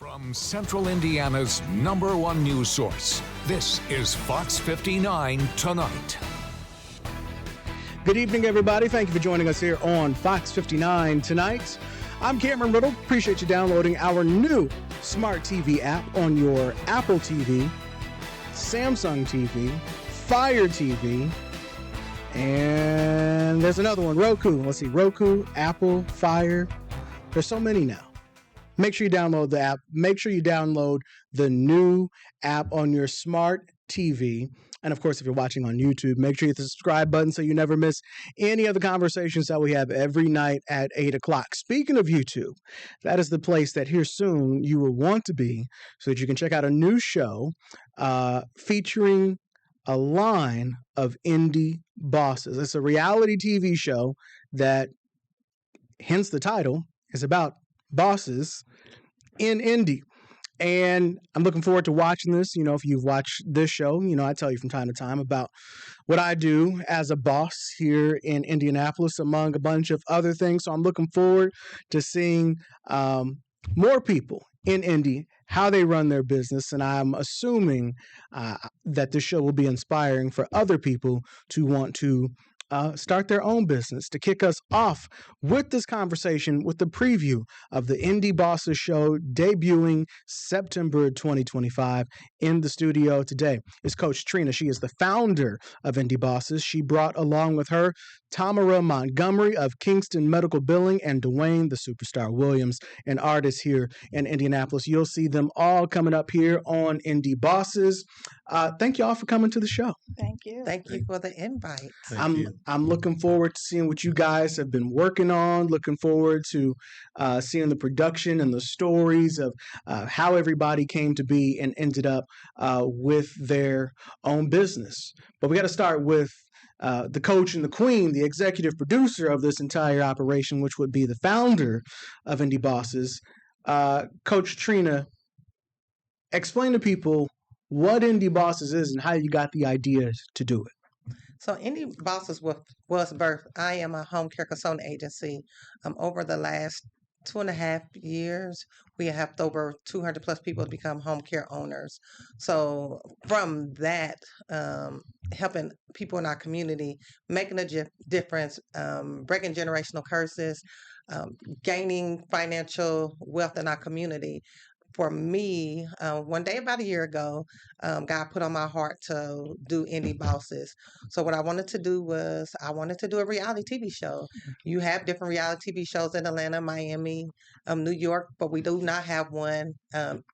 From Central Indiana's #1 news source, this is Fox 59 Tonight. Good evening, everybody. Thank you for joining us here on Fox 59 Tonight. I'm Cameron Riddle. Appreciate you downloading our new smart TV app on your Apple TV, Samsung TV, Fire TV, and there's another one, Roku. Let's see, Roku, Apple, Fire. There's so many now. Make sure you download the app. Make sure you download the new app on your smart TV. And of course, if you're watching on YouTube, make sure you hit the subscribe button so you never miss any of the conversations that we have every night at 8 o'clock. Speaking of YouTube, that is the place that here soon you will want to be so that you can check out a new show featuring a line of Indy bosses. It's a reality TV show that, hence the title, is about bosses in Indy. And I'm looking forward to watching this. You know, if you've watched this show, you know, I tell you from time to time about what I do as a boss here in Indianapolis, among a bunch of other things. So I'm looking forward to seeing more people in Indy, how they run their business. And I'm assuming that this show will be inspiring for other people to want to start their own business. To kick us off with this conversation, with the preview of the Indy Bosses show debuting September 2025, in the studio today is Coach Trina. She is the founder of Indy Bosses. She brought along with her Tamara Montgomery of Kingston Medical Billing and Dwayne the Superstar Williams, an artist here in Indianapolis. You'll see them all coming up here on Indy Bosses. Thank you all for coming to the show. Thank you. Thank you for the invite. I'm looking forward to seeing what you guys have been working on, looking forward to seeing the production and the stories of how everybody came to be and ended up with their own business. But we got to start with the coach and the queen, the executive producer of this entire operation, which would be the founder of Indy Bosses. Coach Trina, explain to people what Indy Bosses is and how you got the idea to do it. So Indy Bosses was birthed. I am a home care consulting agency. Over the last 2.5 years, we have helped over 200 plus people to become home care owners. So from that, helping people in our community, making a difference, breaking generational curses, gaining financial wealth in our community. For me, one day about a year ago, God put on my heart to do Indy Bosses. So what I wanted to do was I wanted to do a reality TV show. You have different reality TV shows in Atlanta, Miami, New York, but we do not have one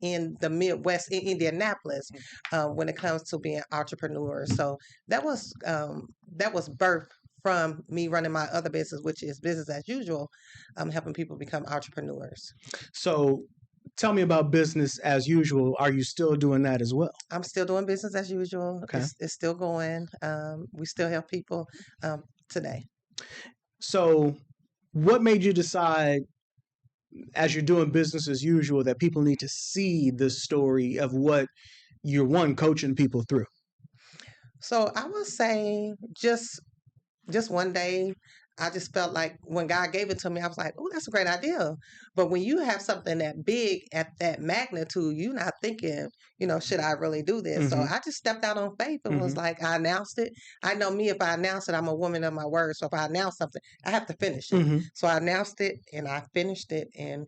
in the Midwest, in Indianapolis, when it comes to being entrepreneurs. So that was birthed from me running my other business, which is business as usual, helping people become entrepreneurs. So tell me about business as usual. Are you still doing that as well? I'm still doing business as usual. Okay. It's still going. We still help people today. So what made you decide, as you're doing business as usual, that people need to see the story of what you're coaching people through? So I would say just one day, I just felt like when God gave it to me, I was like, oh, that's a great idea. But when you have something that big at that magnitude, you're not thinking, should I really do this? So I just stepped out on faith and was like, I announced it. I know me, if I announce it, I'm a woman of my word. So if I announce something, I have to finish it. So I announced it and I finished it, and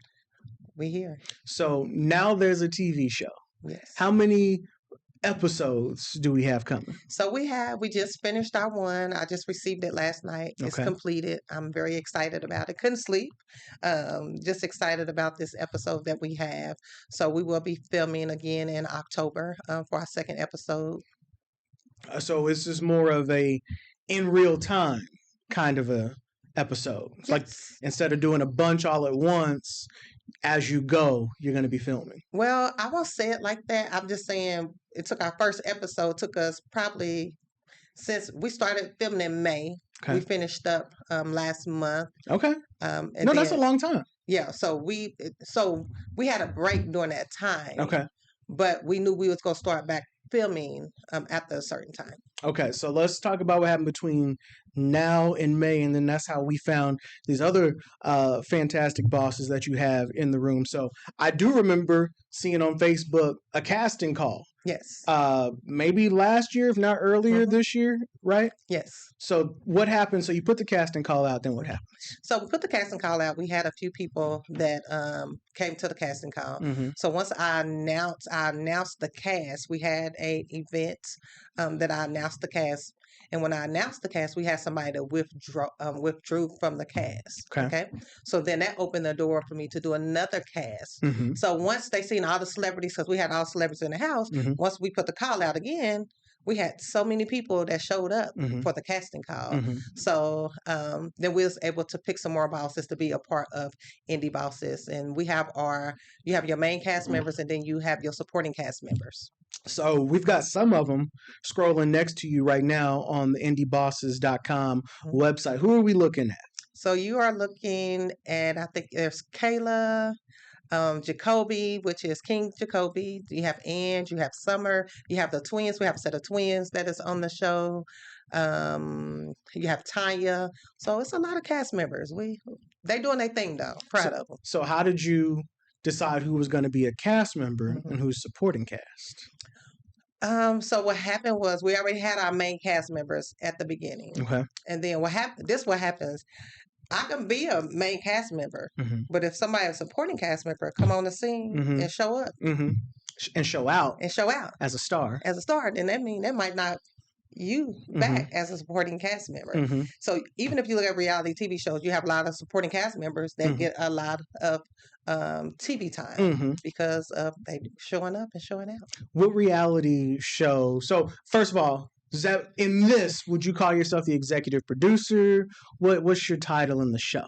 we're here. So now there's a TV show. Yes. How many episodes do we have coming? So we just finished our one. I just received it last night. It's completed. I'm very excited about it. Couldn't sleep. Just excited about this episode that we have. So we will be filming again in October for our second episode. So this is more of a in real time kind of a episode. It's like instead of doing a bunch all at once, as you go, you're going to be filming. Well, I won't say it like that. I'm just saying it took our first episode, took us probably since we started filming in May. We finished up last month. Okay. That's a long time. Yeah. So we had a break during that time. Okay. But we knew we was going to start back filming after a certain time. Okay, so let's talk about what happened between now in May, and then that's how we found these other fantastic bosses that you have in the room. So I do remember seeing on Facebook a casting call. Yes. Maybe last year, if not earlier this year, right? Yes. So what happened? So you put the casting call out, then what happened? So we put the casting call out. We had a few people that came to the casting call. So once I announced the cast. We had a event that I announced the cast. And when I announced the cast, we had somebody that withdrew from the cast. Okay. So then that opened the door for me to do another cast. So once they seen all the celebrities, because we had all celebrities in the house, once we put the call out again, we had so many people that showed up for the casting call. So then we was able to pick some more bosses to be a part of Indy Bosses. And you have your main cast members, and then you have your supporting cast members. So we've got some of them scrolling next to you right now on the indybosses.com website. Who are we looking at? So you are looking at, I think there's Kayla, Jacoby, which is King Jacoby. You have Ange, you have Summer, you have the twins. We have a set of twins that is on the show. You have Tanya. So it's a lot of cast members. They doing their thing though. Proud of them. So how did you decide who was going to be a cast member and who's supporting cast? So what happened was we already had our main cast members at the beginning. Okay. And then what happens. I can be a main cast member, but if somebody, a supporting cast member, come on the scene and show up. And show out. As a star. Then that might not you back as a supporting cast member. So even if you look at reality TV shows, you have a lot of supporting cast members that get a lot of TV time because of they showing up and showing out. What reality show? So first of all, would you call yourself the executive producer? What's your title in the show?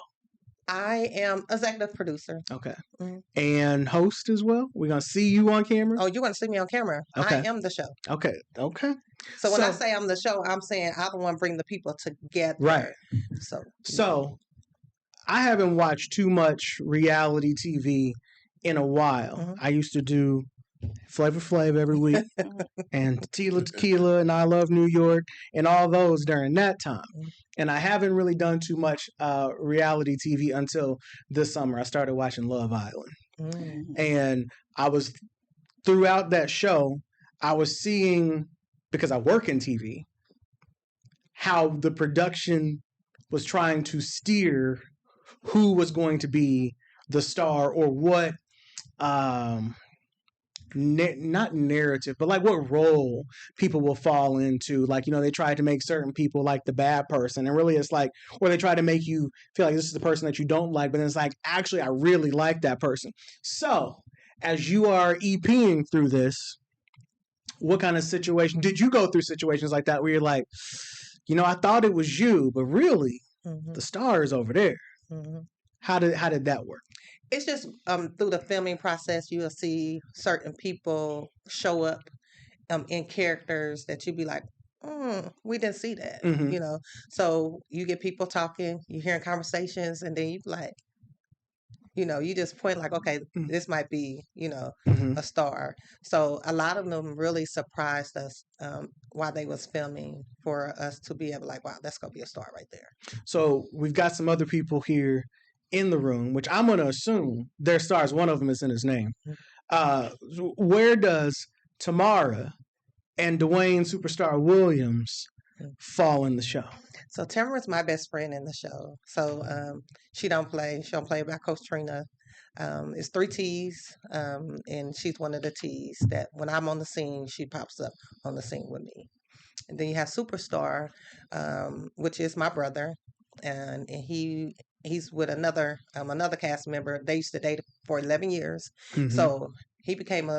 I am executive producer. Okay. And host as well? We're going to see you on camera? Oh, you're going to see me on camera. Okay. I am the show. Okay. So when I say I'm the show, I'm saying I don't want to bring the people together. Right. So I haven't watched too much reality TV in a while. I used to do Flavor Flav every week and Tequila and I Love New York and all those during that time. And I haven't really done too much reality TV until this summer. I started watching Love Island. And throughout that show, I was seeing, because I work in TV, how the production was trying to steer who was going to be the star or what not narrative, but like what role people will fall into. Like, they try to make certain people like the bad person, and really it's like, or they try to make you feel like this is the person that you don't like, but then it's like, actually, I really like that person. So as you are EPing through this, what kind of situation did you go through? Situations like that where you're like, I thought it was you, but really the star is over there. How did that work? It's just through the filming process, you'll see certain people show up in characters that you'd be like, we didn't see that, So you get people talking, you hearing conversations, and then you like, you just point like, okay, this might be, a star. So a lot of them really surprised us while they was filming for us to be able, like, wow, that's gonna be a star right there. So we've got some other people here in the room, which I'm going to assume they're stars. One of them is in his name. Where does Tamara and Dwayne Superstar Williams fall in the show? So Tamara's my best friend in the show. So she don't play by Coach Trina. It's 3 T's, and she's one of the T's that when I'm on the scene, she pops up on the scene with me. And then you have Superstar, which is my brother, and he's with another cast member. They used to date for 11 years. So he became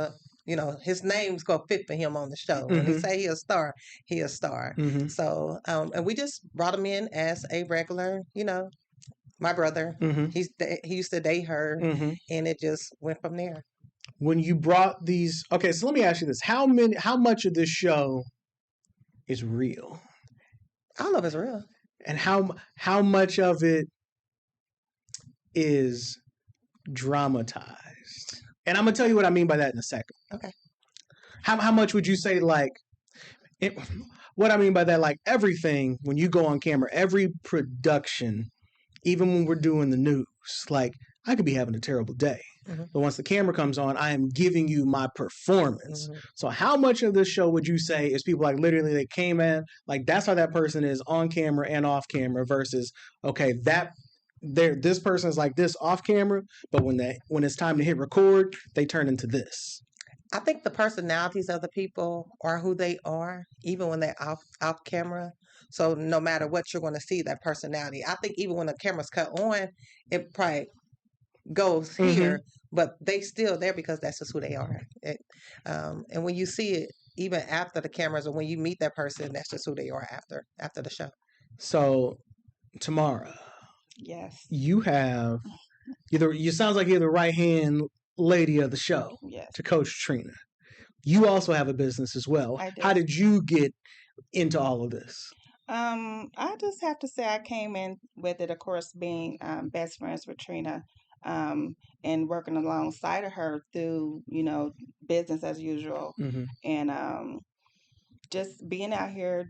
his name's going to fit for him on the show. When he say he a star, he a star. So, and we just brought him in as a regular, my brother. He used to date her, and it just went from there. When you brought these, okay, so let me ask you this. How much of this show is real? All of it's real. And how much of it is dramatized? And I'm gonna tell you what I mean by that in a second. Okay. How much would you say, like, what I mean by that, like everything, when you go on camera, every production, even when we're doing the news, like I could be having a terrible day. But once the camera comes on, I am giving you my performance. So how much of this show would you say is people like literally they came in, like that's how that person is on camera and off camera versus, okay, this person is like this off camera, but when it's time to hit record, they turn into this. I think the personalities of the people are who they are, even when they're off camera. So no matter what you're going to see, that personality. I think even when the camera's cut on, it probably goes here, but they still there because that's just who they are. And when you see it, even after the cameras, or when you meet that person, that's just who they are after the show. So, Tamara, Yes. you have you sounds like you're the right hand lady of the show to Coach Trina. You also have a business as well. I do. How did you get into all of this? I just have to say I came in with it, of course, being best friends with Trina, and working alongside of her through, business as usual, and just being out here,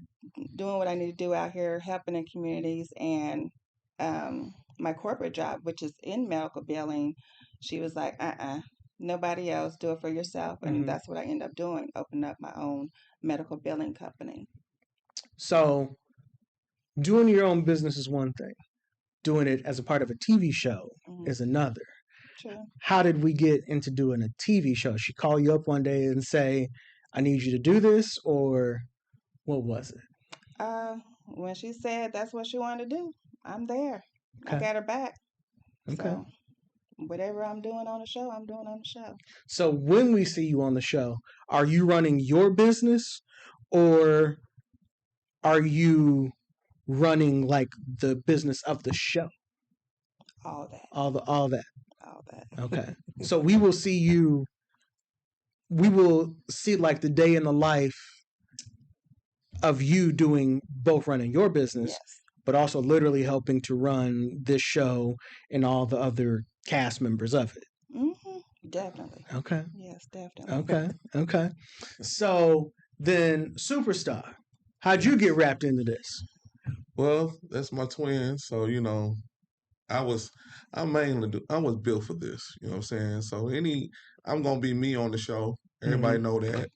doing what I need to do out here, helping in communities, and my corporate job, which is in medical billing, she was like, nobody else, do it for yourself, and that's what I ended up doing, opening up my own medical billing company. So, doing your own business is one thing. Doing it as a part of a TV show is another. True. How did we get into doing a TV show? She call you up one day and say, I need you to do this, or what was it? When she said that's what she wanted to do, I'm there. Okay. I got her back. Okay. So whatever I'm doing on the show, I'm doing on the show. So when we see you on the show, are you running your business, or are you running like the business of the show? All that. All that. All that. Okay. So we will see like the day in the life of you doing both running your business, but also literally helping to run this show and all the other cast members of it. Definitely. Okay. Yes, definitely. Okay. So then, Superstar, how'd you get wrapped into this? Well, that's my twin, so I was built for this, you know what I'm saying? So I'm gonna be me on the show. Everybody know that.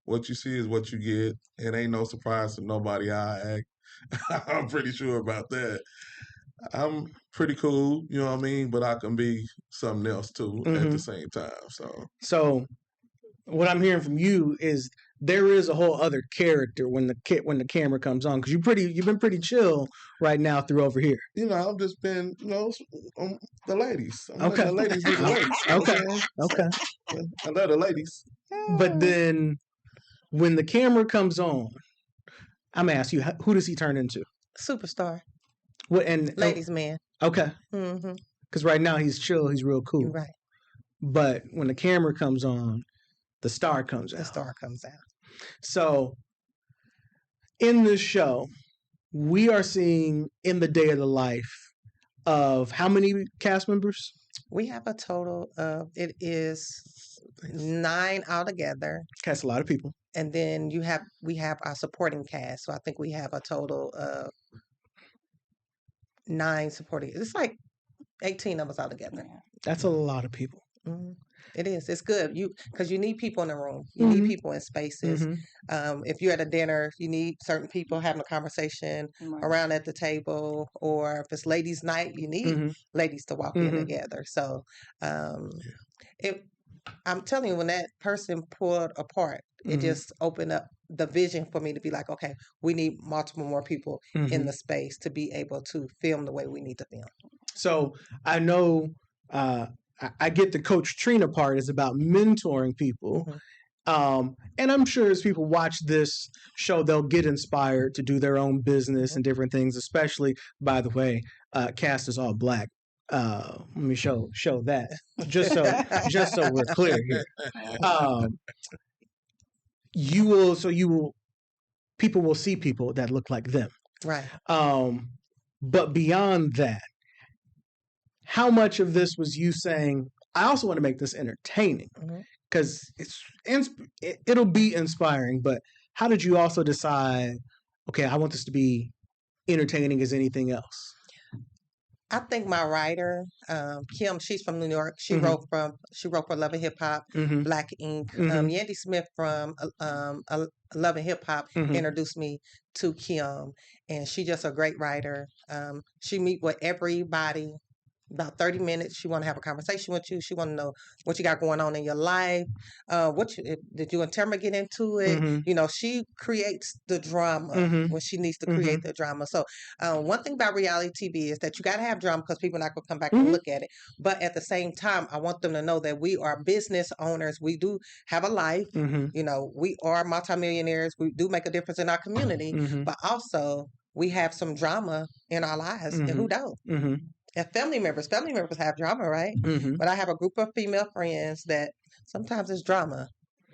What you see is what you get. It ain't no surprise to nobody how I act. I'm pretty sure about that. I'm pretty cool, you know what I mean? But I can be something else too at the same time. So what I'm hearing from you is there is a whole other character when the camera comes on, because you've been pretty chill right now through over here. I've just been, the ladies. Okay. The ladies be the ladies. Okay. I love the ladies. But then when the camera comes on, I'm gonna ask you, who does he turn into? Superstar. What and ladies man. Okay. Because right now he's chill, he's real cool. Right. But when the camera comes on, the star comes out. The star comes out. So in this show, we are seeing in the day of the life of how many cast members? We have a total of, it is 9 altogether. That's a lot of people. And then we have our supporting cast. So I think we have a total of 9 supporting. It's like 18 of us altogether. That's a lot of people. It is. It's good. Because you need people in the room. You need people in spaces. If you're at a dinner, you need certain people having a conversation around at the table. Or if it's ladies' night, you need ladies to walk in together. So I'm telling you, when that person pulled apart, it just opened up the vision for me to be like, okay, we need multiple more people in the space to be able to film the way we need to film. So I know I get the Coach Trina part is about mentoring people. And I'm sure as people watch this show, they'll get inspired to do their own business and different things, especially, by the way, cast is all black. Let me show that just so we're clear here. People will see people that look like them. Right. But beyond that, how much of this was you saying, I also want to make this entertaining, because it'll be inspiring, but how did you also decide, okay, I want this to be entertaining as anything else? I think my writer, Kim, she's from New York. She Mhm. wrote for Love and Hip Hop, Mhm. Black Ink. Mhm. Yandy Smith from Love and Hip Hop Mhm. introduced me to Kim, and she's just a great writer. She meet with everybody. About 30 minutes. She want to have a conversation with you. She want to know what you got going on in your life. Did you and Tamara get into it? Mhm. You know, she creates the drama Mhm. when she needs to Mhm. create the drama. So one thing about reality TV is that you got to have drama because people are not going to come back Mhm. and look at it. But at the same time, I want them to know that we are business owners. We do have a life. Mhm. You know, we are multimillionaires. We do make a difference in our community. Mhm. But also, we have some drama in our lives. And who Mhm. don't? Mhm. And family members have drama, right? Mhm. But I have a group of female friends that sometimes it's drama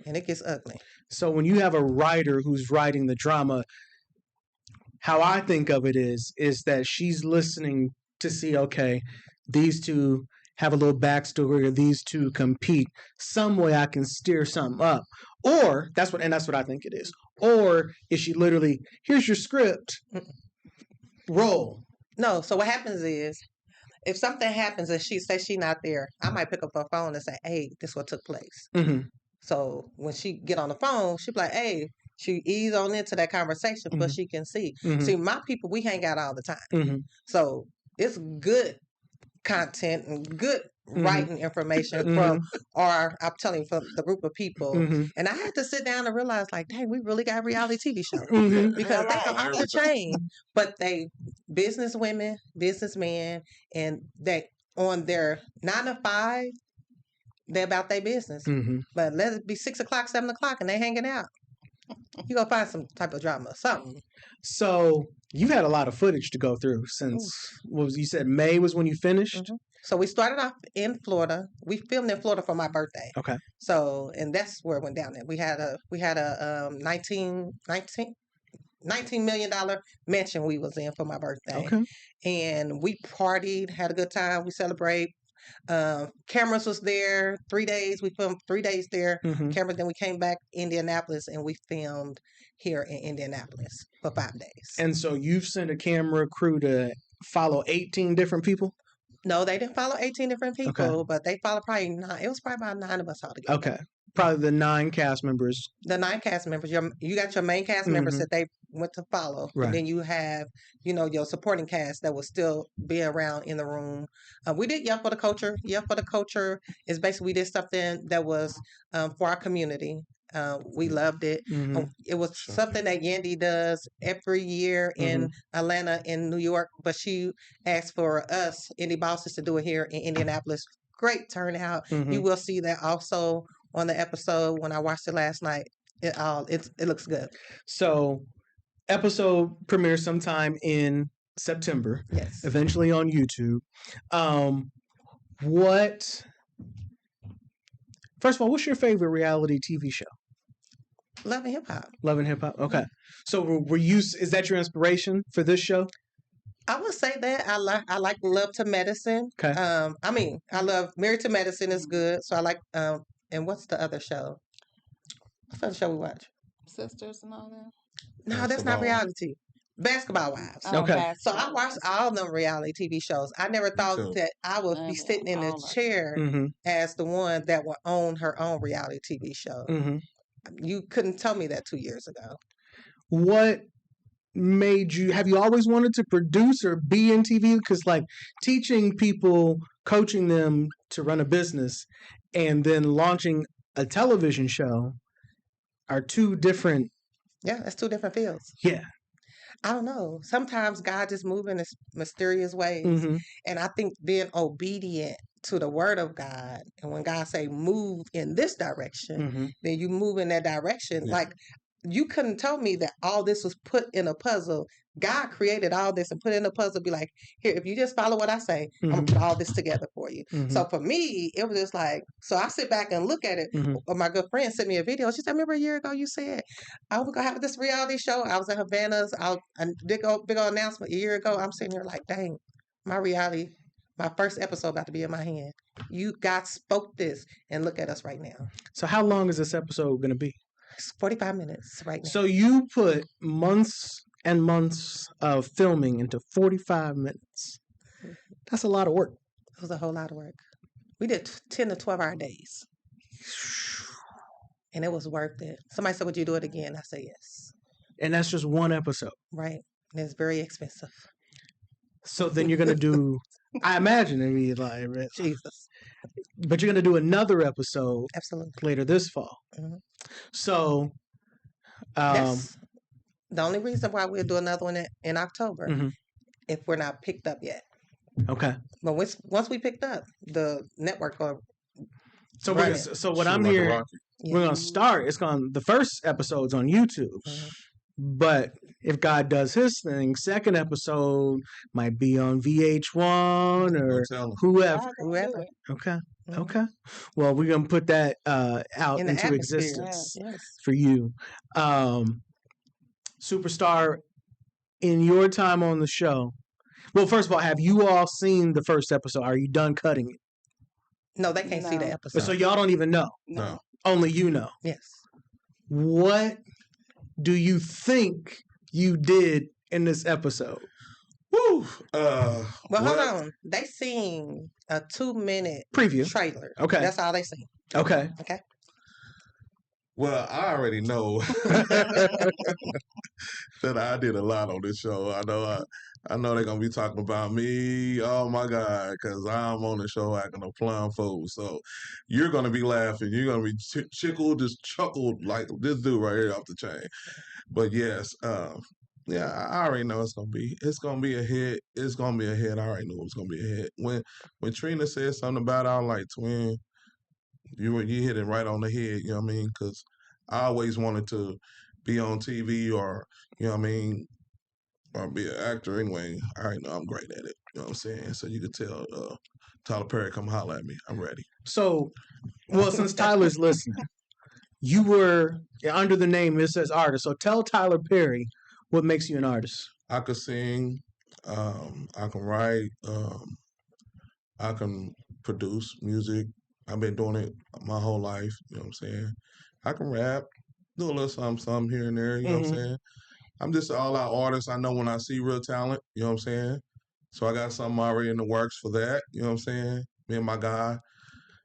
and it gets ugly. So when you have a writer who's writing the drama, how I think of it is that she's listening to see, okay, these two have a little backstory, or these two compete. Some way I can steer something up, or that's what I think it is. Or is she literally, here's your script, roll? No, so what happens is if something happens and she says she's not there, I might pick up her phone and say, hey, this is what took place. Mm-hmm. So when she get on the phone, she be like, hey, she ease on into that conversation Mhm. but she can see. Mhm. See, my people, we hang out all the time. Mm-hmm. So it's good content and good Mhm. writing information from I'm telling you, from the group of people. Mhm. And I had to sit down and realize, like, dang, we really got a reality TV show. Mhm. Because they Right. are off the chain, but they business women, businessmen, and they on their 9 to 5, they're about their business. Mhm. But let it be 6 o'clock, 7 o'clock, and they hanging out. You gonna find some type of drama, something. So you've had a lot of footage to go through since you said May was when you finished? Mhm. So we started off in Florida. We filmed in Florida for my birthday. Okay. So and that's where it went down there. We had a 19 million dollar mansion we was in for my birthday. Okay. And we partied, had a good time. We celebrate. Cameras was there 3 days. We filmed 3 days there. Mhm. Cameras. Then we came back Indianapolis and we filmed here in Indianapolis for 5 days. And so you've sent a camera crew to follow 18 different people? No, they didn't follow 18 different Okay. people, but they followed probably 9. It was probably about 9 of us altogether. Okay. Probably the 9 cast members. The 9 cast members. You got your main cast members Mhm. that they went to follow. Right. And then you have, your supporting cast that will still be around in the room. We did Yell for the Culture. Yell for the Culture is basically, we did something that was for our community. We loved it. Mhm. It was Sure. something that Yandy does every year in Atlanta, in New York, but she asked for us, Indy bosses, to do it here in Indianapolis. Great turnout. Mhm. You will see that also on the episode when I watched it last night. It looks good. So episode premieres sometime in September, Yes. eventually on YouTube. First of all, what's your favorite reality TV show? Love and Hip Hop. Love and Hip Hop. Okay. So is that your inspiration for this show? I would say that I like Love to Medicine. Okay. I love Married to Medicine is good. So I like and what's the other show? What's the other show we watch? Sisters and all that. No, that's not Basketball. reality. Basketball Wives. Oh, Okay. So I basketball. watched all them reality TV shows. I never thought too. that I would be Yeah, sitting in a all of it. chair Mm-hmm. as the one that would own her own reality TV show. Mm-hmm. You couldn't tell me that 2 years ago. What have you always wanted to produce or be in TV? Because like teaching people, coaching them to run a business and then launching a television show are two different. Yeah, that's 2 different fields. Yeah. I don't know. Sometimes God just moves in mysterious ways. Mm-hmm. And I think being obedient to the word of God, and when God say move in this direction, Mm-hmm. then you move in that direction. Yeah. Like, you couldn't tell me that all this was put in a puzzle. God created all this and put it in a puzzle. Be like, here, if you just follow what I say, I'm gonna put all this together for you. Mhm. So for me, it was just like, so I sit back and look at it. Mhm. Or my good friend sent me a video. She said, remember a year ago you said I was gonna have this reality show. I was in Havana's. I did a big old announcement a year ago. I'm sitting here like, dang, my first episode about to be in my hand. You God spoke this, and look at us right now. So how long is this episode going to be? It's 45 minutes right now. So you put months and months of filming into 45 minutes. That's a lot of work. It was a whole lot of work. We did 10 to 12-hour days. And it was worth it. Somebody said, would you do it again? I said, yes. And that's just one episode. Right. And it's very expensive. So then you're going to do, I imagine it'd be like, Jesus. but you're going to do another episode Absolutely. later this fall. Mhm. So, That's the only reason why we'll do another one in October Mhm. if we're not picked up yet. okay. But once we picked up, the network will So Right. what Shoot I'm like a hearing, rocket. we're going to start, the first episode's on YouTube. Mhm. But if God does his thing, second episode might be on VH1 or Don't tell 'em. whoever. God gonna Whoever. do it. Okay. Mhm. Okay. Well, we're gonna put that out In the into atmosphere. existence Yes. for you. Superstar, in your time on the show. Well, first of all, have you all seen the first episode? Are you done cutting it? No, they can't see the No. episode. So y'all don't even know. No. Only you know. Yes. What do you think you did in this episode? Woo. Well, hold what- on. They seen a 2-minute Preview. trailer. Okay. That's all they seen. Okay. Okay. Well, I already know that I did a lot on this show. I know they're gonna be talking about me. Oh my God, because I'm on the show acting a plum fool. So you're gonna be laughing. You're gonna be just chuckled like this dude right here off the chain. But yes, yeah, I already know it's gonna be a hit. It's gonna be a hit. I already knew it was gonna be a hit. When Trina said something about it, I was like, twin, you hit it right on the head. You know what I mean? Because I always wanted to be on TV or you know what I mean, or be an actor anyway. I already know I'm great at it. You know what I'm saying? So you could tell Tyler Perry, come holler at me. I'm ready. So, well, since Tyler's listening, you were under the name, it says artist. So tell Tyler Perry what makes you an artist. I could sing. I can write. I can produce music. I've been doing it my whole life. You know what I'm saying? I can rap, do a little something here and there. You know what I'm saying? I'm just an all-out artist. I know when I see real talent. You know what I'm saying? So I got something already in the works for that. You know what I'm saying? Me and my guy,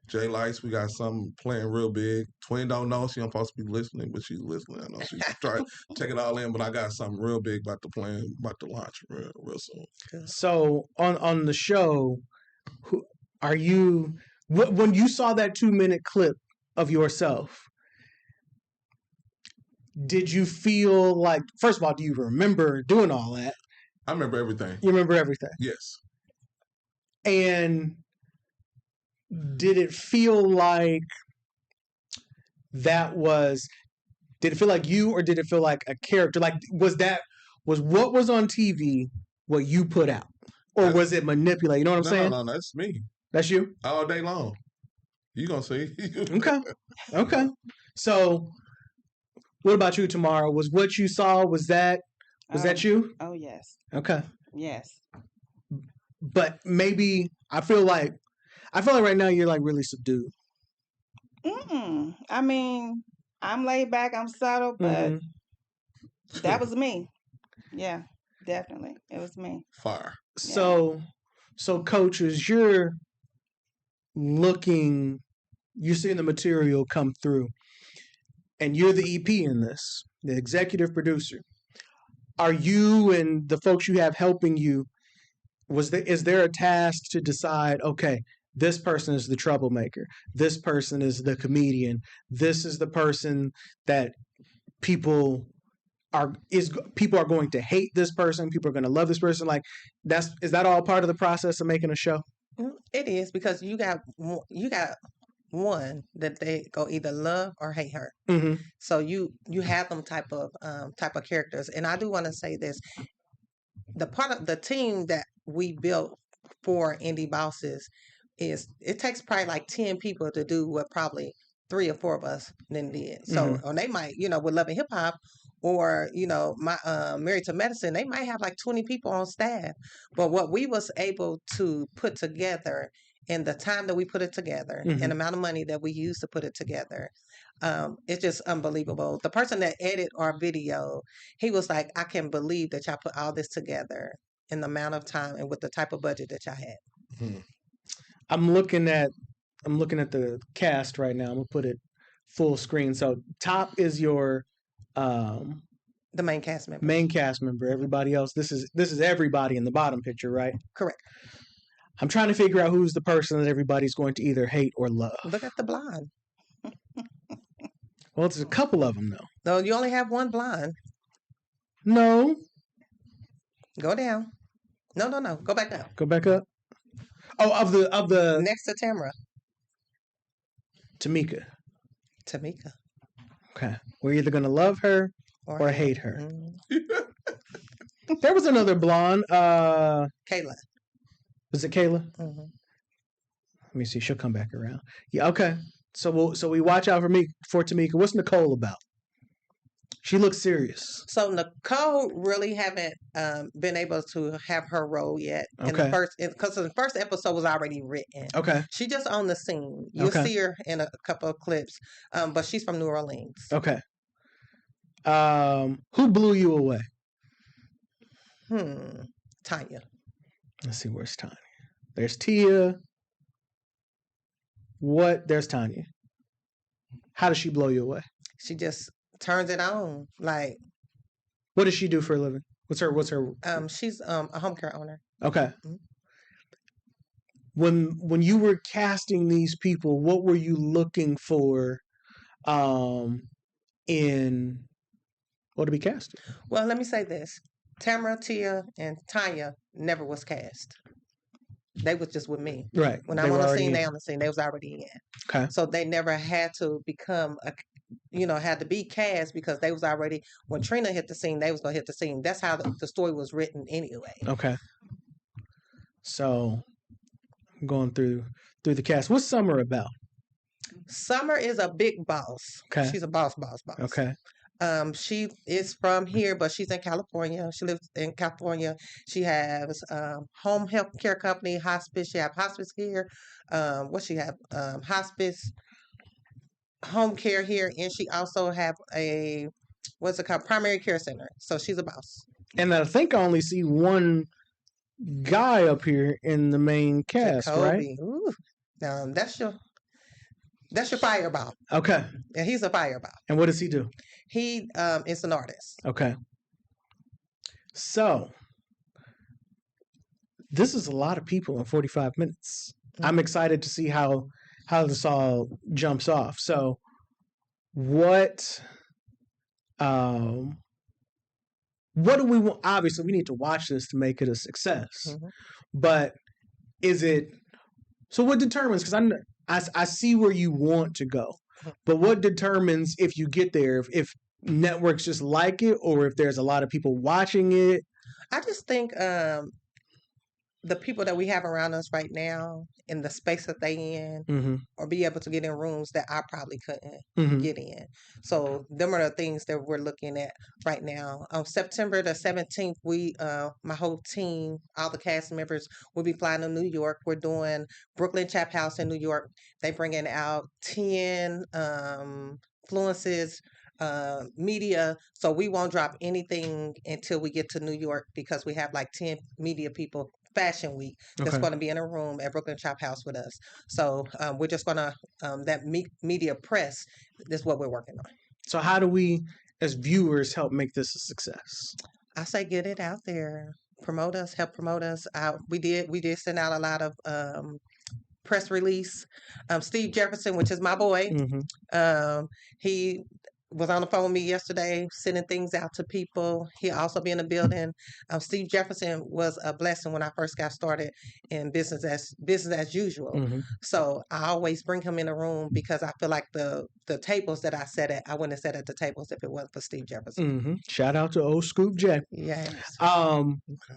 Jay Lights, we got something playing real big. Twin don't know. She don't supposed to be listening, but she's listening. I know she's trying to take it all in, but I got something real big about to launch real soon. So on the show, are you, when you saw that 2-minute clip of yourself, did you feel like, first of all, do you remember doing all that? I remember everything. You remember everything. Yes. And did it feel like did it feel like you, or did it feel like a character? Like, was what was on TV what you put out? Or was it manipulated? You know what I'm saying? No, that's me. That's you? All day long. You gonna see. Okay. So what about you, Tamara? Was what you saw, was that you? Oh, yes. Okay. Yes. But maybe I feel like right now you're like really subdued. I mean, I'm laid back, I'm subtle, but that was me. Yeah, definitely. It was me. Fire. So Coach, as you're seeing the material come through, and you're the EP in this, the executive producer. Are you and the folks you have helping you, is there a task to decide, okay, this person is the troublemaker, this person is the comedian, this is the person that people are going to hate this person, people are going to love this person? Like, is that all part of the process of making a show? It is, because you got one that they go either love or hate her. Mm-hmm. So you have them type of characters. And I do want to say this: the part of the team that we built for Indy Bosses it takes probably like 10 people to do what probably 3 or 4 of us then did. So or they might, with Love and Hip Hop, or my Married to Medicine, they might have like 20 people on staff. But what we was able to put together and the time that we put it together and the amount of money that we use to put it together, it's just unbelievable. The person that edited our video, he was like, I can't believe that y'all put all this together in the amount of time and with the type of budget that y'all had. Hmm. I'm looking at the cast right now. I'm gonna put it full screen. So top is your The main cast member. main cast member. Everybody else, this is everybody in the bottom picture, right? Correct. I'm trying to figure out who's the person that everybody's going to either hate or love. Look at the blonde. Well, it's a couple of them though. No, you only have one blonde. No, Go down. No. Go back up. go back up. Oh, of the Next to Tamara. Tamika. Tamika. Okay, we're either gonna love her or hate her. Mm-hmm. There was another blonde. Kayla. Was it Kayla? Mm-hmm. Let me see. She'll come back around. Yeah. Okay. So we watch out for Tamika. What's Nicole about? She looks serious. So Nicole really haven't been able to have her role yet. In Okay. the first, because the first episode was already written. Okay. She just on the scene. You'll Okay. see her in a couple of clips, but she's from New Orleans. Okay. Who blew you away? Tanya. Let's see. Where's Tanya? There's Tia. There's Tanya. How does she blow you away? She just turns it on. Like, What does she do for a living? What's her? she's a home care owner. Okay. Mhm. When you were casting these people, what were you looking for in what to be casted? Well, let me say this. Tamara, Tia, and Tanya never was cast. They was just with me. Right. When They I'm were on the already scene, in. they on the scene. They was already in. Okay. So they never had to become had to be cast because they was already, when Trina hit the scene, they was gonna hit the scene. That's how the story was written anyway. Okay. So I'm going through the cast. What's Summer about? Summer is a big boss. Okay. She's a boss. Okay. She is from here, but she's in California. She lives in California. She has home health care company, hospice. She have hospice here. What she have? Hospice, home care here, and she also have a what's it called? Primary care center. So she's a boss. And I think I only see one guy up here in the main cast, right? Jacoby. Ooh. That's your fireball. Okay. And he's a fireball. And what does he do? He is an artist. Okay. So this is a lot of people in 45 minutes. I'm excited to see how this all jumps off. So what do we want? Obviously, we need to watch this to make it a success. Mhm. But is it so what determines, because I see where you want to go, but what determines if you get there, if networks just like it or if there's a lot of people watching it? I just think the people that we have around us right now in the space that they in, Mm-hmm. or be able to get in rooms that I probably couldn't Mm-hmm. get in. So them are the things that we're looking at right now. On September the 17th, we my whole team, all the cast members, will be flying to New York. We're doing Brooklyn Chap House in New York. They bringing out 10 influences, media. So we won't drop anything until we get to New York because we have like 10 media people. Fashion Week that's Okay. going to be in a room at Brooklyn Chop House with us. So we're just going to that media press is what we're working on. So how do we, as viewers, help make this a success? I say get it out there, promote us, help promote us. We did send out a lot of press release. Steve Jefferson, which is my boy, Mm-hmm. he was on the phone with me yesterday, sending things out to people. He'll also be in the building. Steve Jefferson was a blessing when I first got started in business as usual. Mm-hmm. So I always bring him in the room because I feel like the tables that I sat at, I wouldn't have sat at the tables if it wasn't for Steve Jefferson. Mm-hmm. Shout out to old Scoop J. Yes.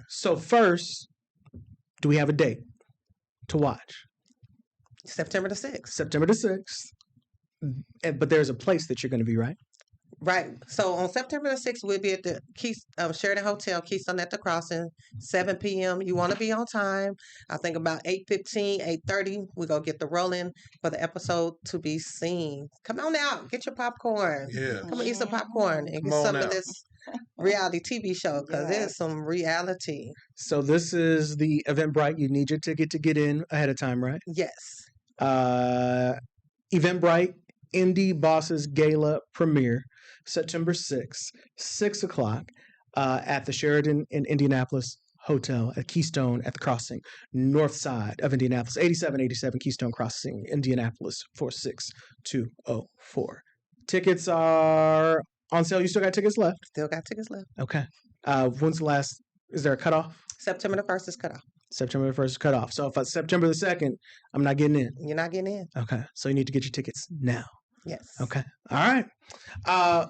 So first, do we have a date to watch? September the 6th. September the 6th. But there's a place that you're going to be, right? Right. So on September the 6th, we'll be at the Sheridan Hotel, Keystone at the Crossing, 7 p.m. You want to be on time. I think about 8:15, 8:30, we're going to get the rolling for the episode to be seen. Come on out. Get your popcorn. Yeah. Come and eat some popcorn and Come get on some out. of this reality TV show because Yes. it's some reality. So this is the Eventbrite. You need your ticket to get in ahead of time, right? Yes. Eventbrite Indy Bosses Gala premiere, September 6th, 6 o'clock at the Sheridan in Indianapolis Hotel at Keystone at the Crossing, north side of Indianapolis, 8787 Keystone Crossing, Indianapolis, 46204. Tickets are on sale. You still got tickets left? Still got tickets left. Okay. When's the last? Is there a cutoff? September the 1st is cut off. September the 1st is cut off. So if it's September the 2nd, I'm not getting in. You're not getting in. Okay. So you need to get your tickets now. Yes. Okay. All right.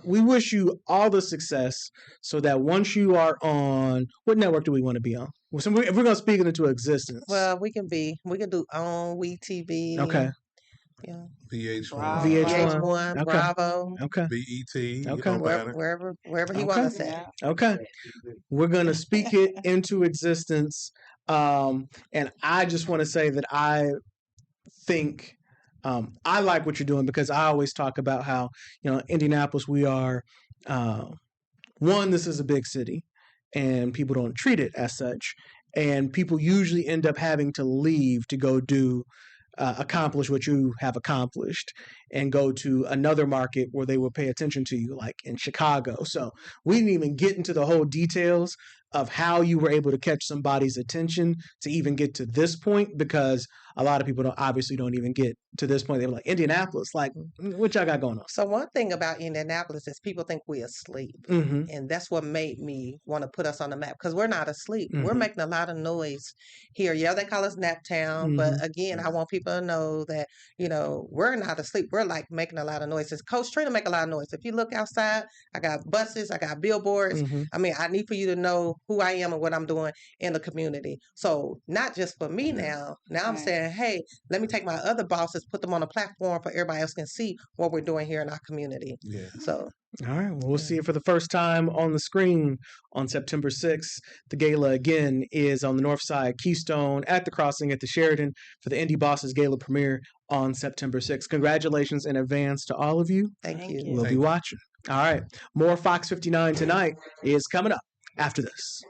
We wish you all the success so that once you are on, what network do we want to be on? So if we're going to speak it into existence. Well, we can do on WeTV. Okay. Yeah. VH1. Bravo. VH1, Okay. Bravo. Okay. BET. Okay. Wherever he Okay. wants to say. Yeah. Okay. We're going to speak it into existence. And I just want to say that I think I like what you're doing because I always talk about how, Indianapolis, we are, one, this is a big city and people don't treat it as such. And people usually end up having to leave to go accomplish what you have accomplished and go to another market where they will pay attention to you, like in Chicago. So we didn't even get into the whole details of how you were able to catch somebody's attention to even get to this point, because a lot of people don't even get to this point. They were like, Indianapolis, like, what y'all got going on? So one thing about Indianapolis is people think we're asleep. Mm-hmm. And that's what made me want to put us on the map because we're not asleep. Mm-hmm. We're making a lot of noise here. Yeah, they call us Naptown. But again, I want people to know that, we're not asleep. We're like making a lot of noise. Coach Trina make a lot of noise. If you look outside, I got buses, I got billboards. Mm-hmm. I mean, I need for you to know who I am and what I'm doing in the community. So not just for me now. Now I'm saying, hey, let me take my other bosses, put them on a platform for everybody else can see what we're doing here in our community. Yeah. So. All right. Well, we'll see it for the first time on the screen on September 6th. The gala, again, is on the north side, Keystone, at the Crossing at the Sheridan for the Indy Bosses Gala premiere on September 6th. Congratulations in advance to all of you. Thank you. We'll be watching. All right. More Fox 59 tonight is coming up after this.